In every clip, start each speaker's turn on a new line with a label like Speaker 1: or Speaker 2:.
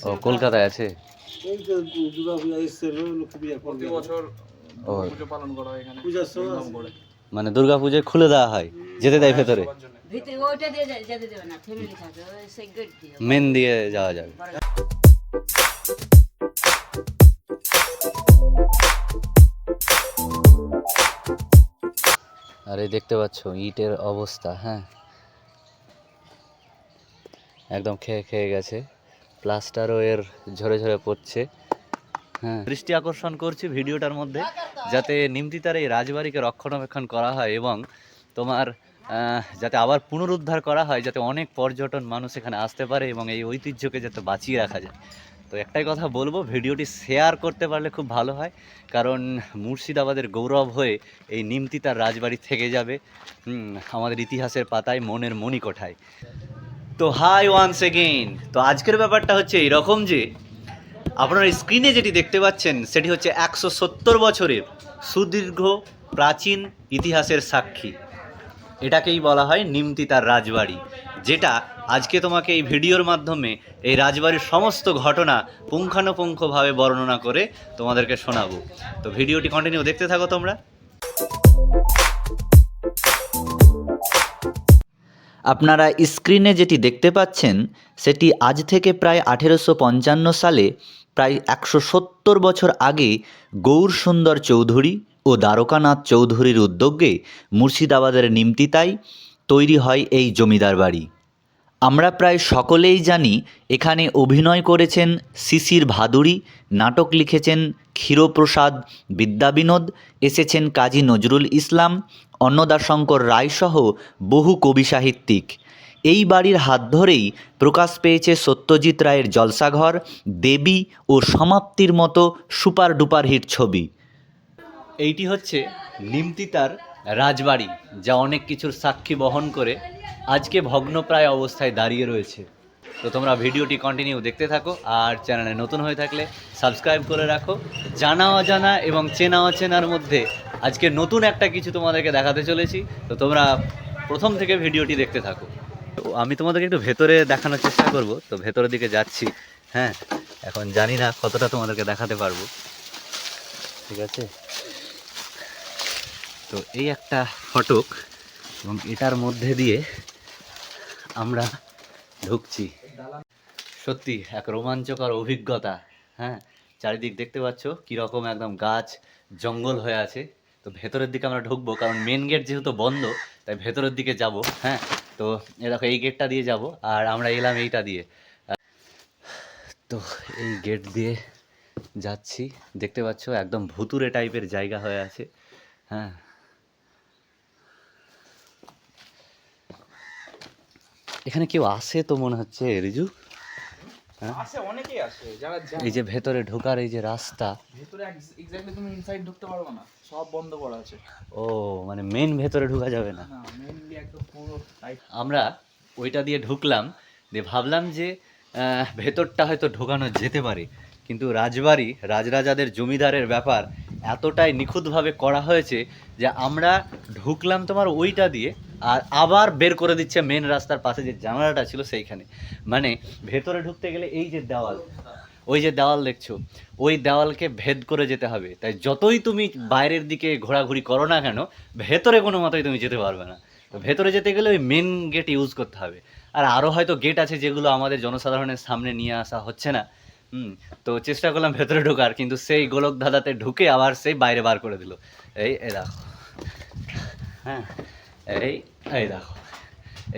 Speaker 1: ও কলকাতায় আছে।
Speaker 2: এই তো দুর্গা পূজা এসেছিল, লক্ষ্মী পূজা
Speaker 3: প্রতি বছর পুজো পালন করা হয় এখানে
Speaker 2: পূজার সময়
Speaker 3: ধুমধাম করে।
Speaker 1: মানে দুর্গা পুজোয় খুলে দেওয়া হয়, যেতে দেয় ভেতরে,
Speaker 3: সবার জন্য।
Speaker 4: ভিতরে ওইটা দিয়ে যেতে দেবে না, ফ্যামিলি থাকে ওই সেই গেট দিয়ে
Speaker 1: মেন দিয়ে যাওয়া যাবে। আর এই দেখতে পাচ্ছ ইটের অবস্থা, হ্যাঁ একদম খেয়ে খেয়ে গেছে, প্লাস্টারও এর ঝরে ঝরে পড়ছে। হ্যাঁ, দৃষ্টি আকর্ষণ করছি ভিডিওটার মধ্যে যাতে নিমতিতার এই রাজবাড়িকে রক্ষণাবেক্ষণ করা হয় এবং তোমার যাতে আবার পুনরুদ্ধার করা হয়, যাতে অনেক পর্যটন মানুষ এখানে আসতে পারে এবং এই ঐতিহ্যকে যাতে বাঁচিয়ে রাখা যায়। তো একটাই কথা বলবো, ভিডিওটি শেয়ার করতে পারলে খুব ভালো হয়, কারণ মুর্শিদাবাদের গৌরব হয়ে এই নিমতিতার রাজবাড়ি থেকে যাবে আমাদের ইতিহাসের পাতায়, মনের মণিকোঠায়। তো হাই ওয়ান্স এগেইন। তো আজকের ব্যাপারটা হচ্ছে এরকম যে আপনারা স্ক্রিনে যেটি দেখতে পাচ্ছেন সেটি হচ্ছে 170 বছরের সুদীর্ঘ প্রাচীন ইতিহাসের সাক্ষী। এটাকেই বলা হয় নিমতিতার রাজবাড়ি, যেটা আজকে তোমাকে এই ভিডিওর মাধ্যমে এই রাজবাড়ির সমস্ত ঘটনা পুঙ্খানুপুঙ্খভাবে বর্ণনা করে তোমাদেরকে শোনাবো। তো ভিডিওটি কন্টিনিউ দেখতে থাকো তোমরা। আপনারা স্ক্রিনে যেটি দেখতে পাচ্ছেন সেটি আজ থেকে প্রায় 1855 সালে, প্রায় 170 বছর আগে গৌর সুন্দর চৌধুরী ও দ্বারকানাথ চৌধুরীর উদ্যোগে মুর্শিদাবাদের নিমতিতায় তৈরি হয় এই জমিদার বাড়ি। আমরা প্রায় সকলেই জানি এখানে অভিনয় করেছেন শিশির ভাদুড়ী, নাটক লিখেছেন ক্ষীরপ্রসাদ বিদ্যাবিনোদ, এসেছেন কাজী নজরুল ইসলাম, অন্নদাশঙ্কর রায়সহ বহু কবি সাহিত্যিক। এই বাড়ির হাত ধরেই প্রকাশ পেয়েছে সত্যজিৎ রায়ের জলসাঘর, দেবী ও সমাপ্তির মতো সুপার ডুপার হিট ছবি। এইটি হচ্ছে নিমতিতার রাজবাড়ি, যা অনেক কিছুর সাক্ষী বহন করে আজকে ভগ্নপ্রায় অবস্থায় দাঁড়িয়ে রয়েছে। তো তোমরা ভিডিওটি কন্টিনিউ দেখতে থাকো, আর চ্যানেলে নতুন হয়ে থাকলে সাবস্ক্রাইব করে রাখো। জানা অজানা এবং চেনা অচেনার মধ্যে আজকে নতুন একটা কিছু তোমাদেরকে দেখাতে চলেছি, তো তোমরা প্রথম থেকে ভিডিওটি দেখতে থাকো। তো আমি তোমাদেরকে একটু ভেতরে দেখানোর চেষ্টা করব। তো ভেতরের দিকে যাচ্ছি, হ্যাঁ এখন জানি না কতটা তোমাদেরকে দেখাতে পারবো, ঠিক আছে। তো এই একটা ফটক এবং এটার মধ্যে দিয়ে আমরা ঢুকছি। সত্যি এক রোমাঞ্চকর অভিজ্ঞতা। হ্যাঁ, চারিদিক দেখতে পাচ্ছ কীরকম একদম গাছ জঙ্গল হয়ে আছে। তো ভেতরের দিকে আমরা ঢুকবো, কারণ মেন গেট যেহেতু বন্ধ তাই ভেতরের দিকে যাব। হ্যাঁ, তো দেখো এই গেটটা দিয়ে যাব, আর আমরা এলাম এইটা দিয়ে। তো এই গেট দিয়ে যাচ্ছি, দেখতে পাচ্ছ একদম ভুতুরে টাইপের জায়গা হয়ে আছে। হ্যাঁ, এখানে কেউ আসে তো মনে হচ্ছে রিজু।
Speaker 3: আসে, অনেকেই আসে যারা
Speaker 1: এই যে ভেতরে ঢোকার এই যে রাস্তা,
Speaker 3: ভেতরে এক্স্যাক্টলি তুমি ইনসাইড ঢুকতে পারবে না, সব বন্ধ করা আছে।
Speaker 1: ও মানে মেন ভেতরে ঢোকা যাবে না।
Speaker 3: না, মেইনলি একদম পুরো টাইট।
Speaker 1: আমরা ওইটা দিয়ে ঢুকলাম, দিয়ে ভাবলাম যে ভেতরটা হয়তো ঢোকানো যেতে পারে, কিন্তু রাজবাড়ি রাজরাজাদের জমিদারের ব্যাপার এতটাই নিখুঁতভাবে করা হয়েছে যে আমরা ঢুকলাম তোমার ওইটা দিয়ে, আর আবার বের করে দিচ্ছে মেন রাস্তার পাশে যে জানালাটা ছিল সেইখানে। মানে ভেতরে ঢুকতে গেলে এই যে দেওয়াল, ওই যে দেওয়াল দেখছো, ওই দেওয়ালকে ভেদ করে যেতে হবে। তাই যতই তুমি বাইরের দিকে ঘোরাঘুরি করো না কেন, ভেতরে কোনো মতোই তুমি যেতে পারবে না। তো ভেতরে যেতে গেলে ওই মেন গেট ইউজ করতে হবে। আর আরও হয়তো গেট আছে যেগুলো আমাদের জনসাধারণের সামনে নিয়ে আসা হচ্ছে না। তো চেষ্টা করলাম ভেতরে ঢোকার, কিন্তু সেই গোলক ধাঁধাতে ঢুকে আবার সেই বাইরে বার করে দিল। এই দেখো, হ্যাঁ এই এই দেখো,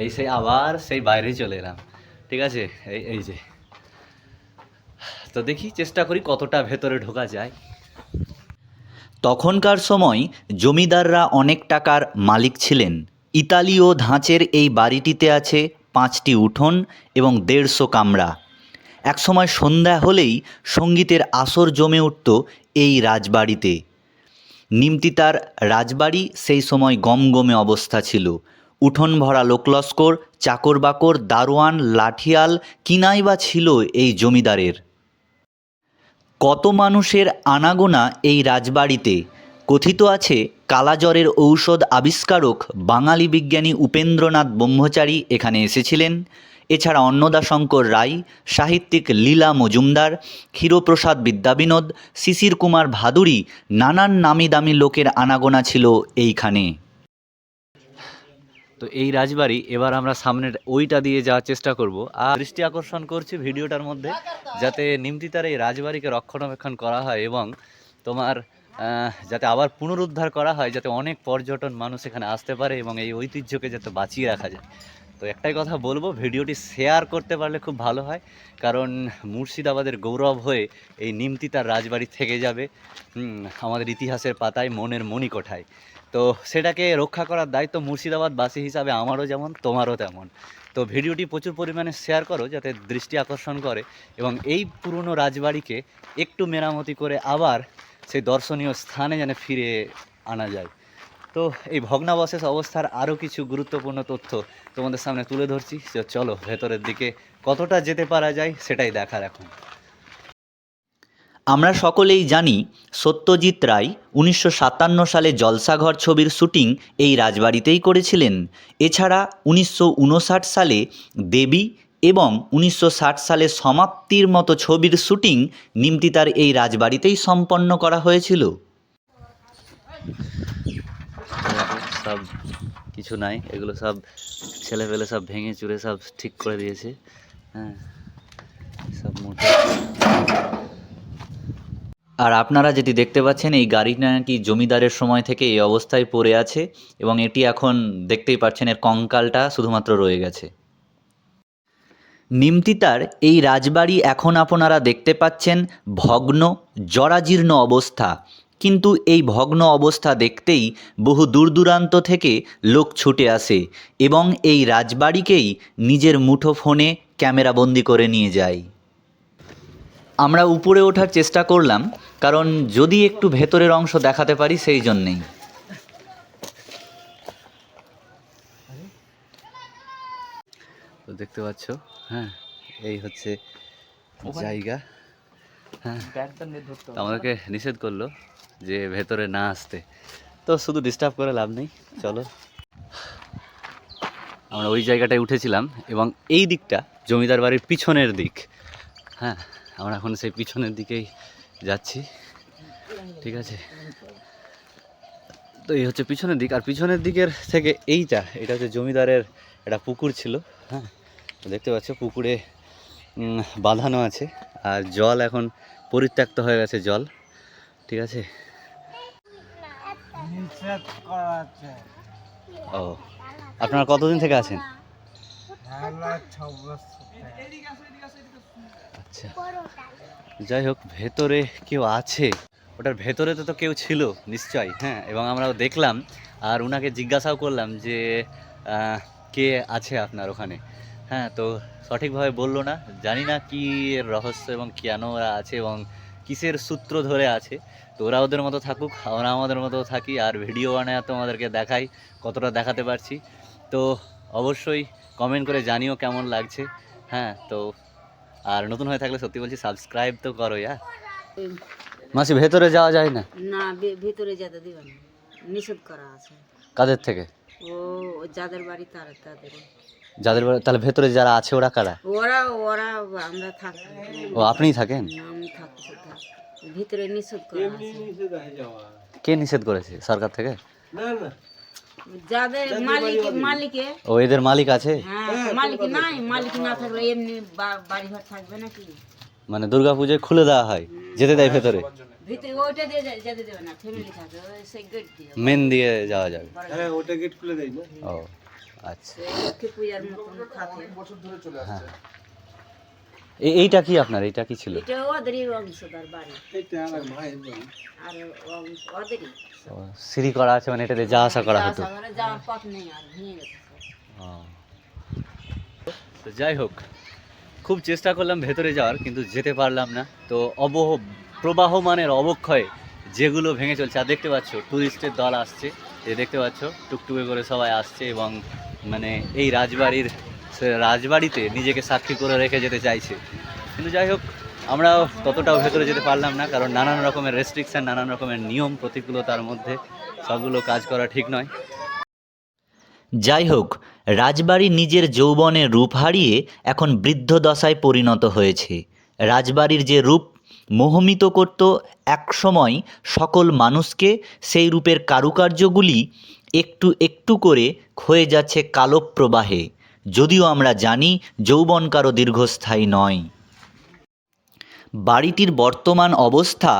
Speaker 1: এই সেই আবার সেই বাইরেই চলে এলাম, ঠিক আছে। এই যে, তো দেখি চেষ্টা করি কতটা ভেতরে ঢোকা যায়। তখনকার সময় জমিদাররা অনেক টাকার মালিক ছিলেন। ইতালীয় ধাঁচের এই বাড়িটিতে আছে 5টি উঠোন এবং 150 কামরা। একসময় সন্ধ্যা হলেই সঙ্গীতের আসর জমে উঠত এই রাজবাড়িতে। নিমতিতার রাজবাড়ি সেই সময় গমগমে অবস্থা ছিল। উঠোন ভরা লোকলস্কর, চাকর বাকর, দারোয়ান, লাঠিয়াল, কিনাই বা ছিল এই জমিদারের। কত মানুষের আনাগোনা এই রাজবাড়িতে, কথিত আছে কালাজ্বরের ঔষধ আবিষ্কারক বাঙালি বিজ্ঞানী উপেন্দ্রনাথ ব্রহ্মচারী এখানে এসেছিলেন। এছাড়া অন্নদাশঙ্কর রায়, সাহিত্যিক লীলা মজুমদার, ক্ষীরপ্রসাদ বিদ্যাবিনোদ, শিশির কুমার ভাদুড়ী, নানান নামি দামি লোকের আনাগোনা ছিল এইখানে। তো এই রাজবাড়ি এবার আমরা সামনের ওইটা দিয়ে যাওয়ার চেষ্টা করব। আর দৃষ্টি আকর্ষণ করছি ভিডিওটার মধ্যে যাতে নিমতিতার এই রাজবাড়িকে রক্ষণাবেক্ষণ করা হয় এবং তোমার যাতে আবার পুনরুদ্ধার করা হয়, যাতে অনেক পর্যটন মানুষ এখানে আসতে পারে এবং এই ঐতিহ্যকে যাতে বাঁচিয়ে রাখা যায়। তো একটাই কথা বলবো, ভিডিওটি শেয়ার করতে পারলে খুব ভালো হয়, কারণ মুর্শিদাবাদের গৌরব হয়ে এই নিমতিতার রাজবাড়ি থেকে যাবে আমাদের ইতিহাসের পাতায়, মনের মণিকোঠায়। তো সেটাকে রক্ষা করার দায়িত্ব মুর্শিদাবাদবাসী হিসাবে আমারও যেমন তোমারও তেমন। তো ভিডিওটি প্রচুর পরিমাণে শেয়ার করো যাতে দৃষ্টি আকর্ষণ করে এবং এই পুরনো রাজবাড়িকে একটু মেরামতি করে আবার সেই দর্শনীয় স্থানে যেন ফিরে আনা যায়। তো এই ভগ্নাবশেষ অবস্থার আরও কিছু গুরুত্বপূর্ণ তথ্য তোমাদের সামনে তুলে ধরছি। চলো ভেতরের দিকে কতটা যেতে পারা যায় সেটাই দেখার এখন। আমরা সকলেই জানি সত্যজিৎ রায় 1957 সালে জলসাঘর ছবির শুটিং এই রাজবাড়িতেই করেছিলেন। এছাড়া 1959 সালে দেবী এবং 1960 সালে সমাপ্তির মতো ছবির শুটিং নিমতিতার এই রাজবাড়িতেই সম্পন্ন করা হয়েছিল। সব কিছু নাই, এগুলো সব ছেলেপেলে সব ভেঙে চুরে সব ঠিক করে দিয়েছে। হ্যাঁ, সব মোটা। আর আপনারা যেটি দেখতে পাচ্ছেন এই গাড়িটা নাকি জমিদারের সময় থেকে এই অবস্থায় পড়ে আছে এবং এটি এখন দেখতেই পাচ্ছেন এর কঙ্কালটা শুধুমাত্র রয়ে গেছে। নিমতিতার এই রাজবাড়ি এখন আপনারা দেখতে পাচ্ছেন ভগ্ন জরাজীর্ণ অবস্থা, কিন্তু এই ভগ্ন অবস্থা দেখতেই বহু দূর দূরান্ত থেকে লোক ছুটে আসে এবং এই রাজবাড়িকেই নিজের মুঠো ফোনে ক্যামেরাবন্দি করে নিয়ে যায়। আমরা উপরে ওঠার চেষ্টা করলাম, কারণ যদি একটু ভেতরের অংশ দেখাতে পারি সেই জন্যেই। তো দেখতে পাচ্ছ, হ্যাঁ, এই হচ্ছে জায়গা। হ্যাঁ, আমাদেরকে নিষেধ করলো যে ভেতরে না আসতে, তো শুধু ডিস্টার্ব করে লাভ নেই। চলো, আমরা ওই জায়গাটায় উঠেছিলাম এবং এই দিকটা জমিদার বাড়ির পিছনের দিক। হ্যাঁ, আমরা এখন সেই পিছনের দিকেই যাচ্ছি। ঠিক আছে, তো এই হচ্ছে পিছনের দিক। আর পিছনের দিকের থেকে এটা হচ্ছে জমিদারের একটা পুকুর ছিল। হ্যাঁ, দেখতে পাচ্ছ পুকুরে বাঁধানো আছে আর জল এখন পরিত্যক্ত হয়ে গেছে জল। ঠিক আছে, ও আপনারা কতদিন থেকে আছেন? আচ্ছা, যাই হোক, ভেতরে কেউ আছে, ওটার ভেতরে তো কেউ ছিল নিশ্চয়ই। হ্যাঁ, এবং আমরাও দেখলাম আর ওনাকে জিজ্ঞাসাও করলাম যে কে আছে আপনার ওখানে। হ্যাঁ, তো সঠিকভাবে বললো না, জানি না কী এর রহস্য এবং কেন ওরা আছে এবং কিসের সূত্র ধরে আছে। তো ওরা ওদের মতো থাকুক, আমরা আমাদের মতো থাকি, আর ভিডিও বানায় তোমাদেরকে দেখাই কতটা দেখাতে পারছি। তো অবশ্যই কমেন্ট করে জানিও কেমন লাগছে। হ্যাঁ, তো আর নতুন হয়ে থাকলে সত্যি বলছি সাবস্ক্রাইব তো করো। মাসি, ভেতরে যাওয়া যায় না?
Speaker 4: না, ভিতরে যেতে দিবে না, নিষেধ করা আছে।
Speaker 1: কাদের থেকে?
Speaker 4: ও যাদের বাড়ি তাদের।
Speaker 1: যাদের বাড়ি, তাহলে ভেতরে যারা আছে ওরা কারা?
Speaker 4: ওরা আমরা থাকি।
Speaker 1: ও, আপনিই থাকেন?
Speaker 4: আমি থাকি, ভিতরে নিষেধ করা আছে।
Speaker 1: কে নিষেধ করেছে? সরকার থেকে?
Speaker 2: না না,
Speaker 4: যাদের মালিকে।
Speaker 1: ও, এদের মালিক আছে?
Speaker 4: হ্যাঁ, মালিক নাই, মালিক না থাকলে এমনি বাড়ি ঘর থাকবে নাকি?
Speaker 1: মানে দুর্গাপূজায় খুলে দেওয়া হয়, যেতে দেয় ভেতরে?
Speaker 4: ভিতরে ওইটা দিয়ে যেতে দেবে না, ফ্যামিলি থাকে, সেই গেট দিয়ে
Speaker 1: মেন দিয়ে যাওয়া যাবে?
Speaker 2: হ্যাঁ, ওটা গেট খুলে দেয় না।
Speaker 1: ও আচ্ছা,
Speaker 4: লক্ষ্মী পূজার মতন থাকে।
Speaker 1: হ্যাঁ। এইটা কি আপনার? এইটা কি ছিল?
Speaker 4: এটা ওদেরই অংশদার বাড়ি,
Speaker 2: এটা আমার মায়ের বাড়ি।
Speaker 4: আর ওদেরই
Speaker 1: ও, সিঁড়ি করা আছে, মানে এটাতে যাওয়া আসা করা হতো?
Speaker 4: যাওয়ার পথ নেই, আর ভেঙে গেছে।
Speaker 1: ও, তো যাই হোক, খুব চেষ্টা করলাম ভেতরে যাওয়ার, কিন্তু যেতে পারলাম না। তো প্রবাহমানের অবক্ষয়ে যেগুলো ভেঙে চলছে, আর দেখতে পাচ্ছ ট্যুরিস্টের দল আসছে, এ দেখতে পাচ্ছ টুকটুকে করে সবাই আসছে এবং মানে এই রাজবাড়িতে নিজেকে সাক্ষী করে রেখে যেতে চাইছে। কিন্তু যাই হোক, আমরাও ততটাও ভেতরে যেতে পারলাম না, কারণ নানান রকমের রেস্ট্রিকশন, নানান রকমের নিয়ম প্রতিকূলতার মধ্যে সবগুলো কাজ করা ঠিক নয়। যাই হোক, রাজবাড়ি নিজের যৌবনের রূপ হারিয়ে এখন বৃদ্ধ দশায় পরিণত হয়েছে। রাজবাড়ির যে রূপ মোহমিত করত একসময় সকল মানুষকে, সেই রূপের কারুকার্যগুলি একটু একটু করে ক্ষয়ে যাচ্ছে কালপ্রবাহে। যদিও আমরা জানি যৌবন কারো দীর্ঘস্থায়ী নয়। বাড়িটির বর্তমান অবস্থা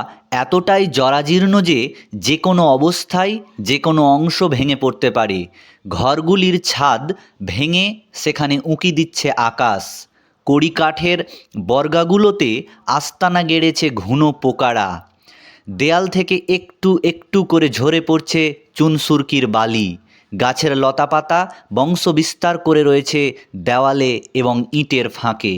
Speaker 1: এতটাই জরাজীর্ণ যে যে কোনো অবস্থায় যে কোনো অংশ ভেঙে পড়তে পারে। ঘরগুলির ছাদ ভেঙে সেখানে উঁকি দিচ্ছে আকাশ। কড়িকাঠের বর্গাগুলোতে আস্তানা গেড়েছে ঘুনো পোকারা। দেয়াল থেকে একটু একটু করে ঝরে পড়ছে চুনসুরকির বালি। গাছের লতাপাতা বংশবিস্তার করে রয়েছে দেওয়ালে এবং ইটের ফাঁকে।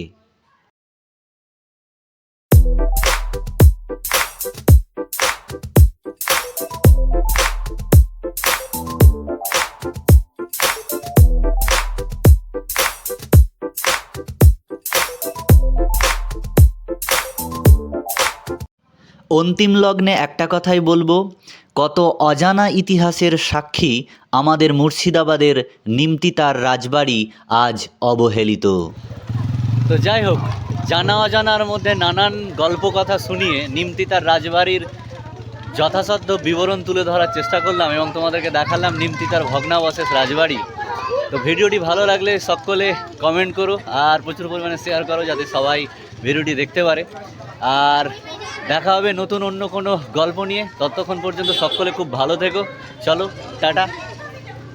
Speaker 1: অন্তিম লগ্নে একটা কথাই বলবো, কত অজানা ইতিহাসের সাক্ষী আমাদের মুর্শিদাবাদের নিমতিতার রাজবাড়ি আজ অবহেলিত। তো যাই হোক, জানা অজানার মধ্যে নানান গল্প কথা শুনিয়ে নিমতিতার রাজবাড়ির যথাসাধ্য বিবরণ তুলে ধরার চেষ্টা করলাম এবং তোমাদেরকে দেখালাম নিমতিতার ভগ্নাবশেষ রাজবাড়ি। তো ভিডিওটি ভালো লাগলে সকলে কমেন্ট করো আর প্রচুর পরিমাণে শেয়ার করো, যাতে সবাই ভিডিওটি দেখতে পারে। আর দেখা হবে নতুন অন্য কোনো গল্প নিয়ে। ততক্ষণ পর্যন্ত সকলে খুব ভালো থেকো। চলো, টাটা।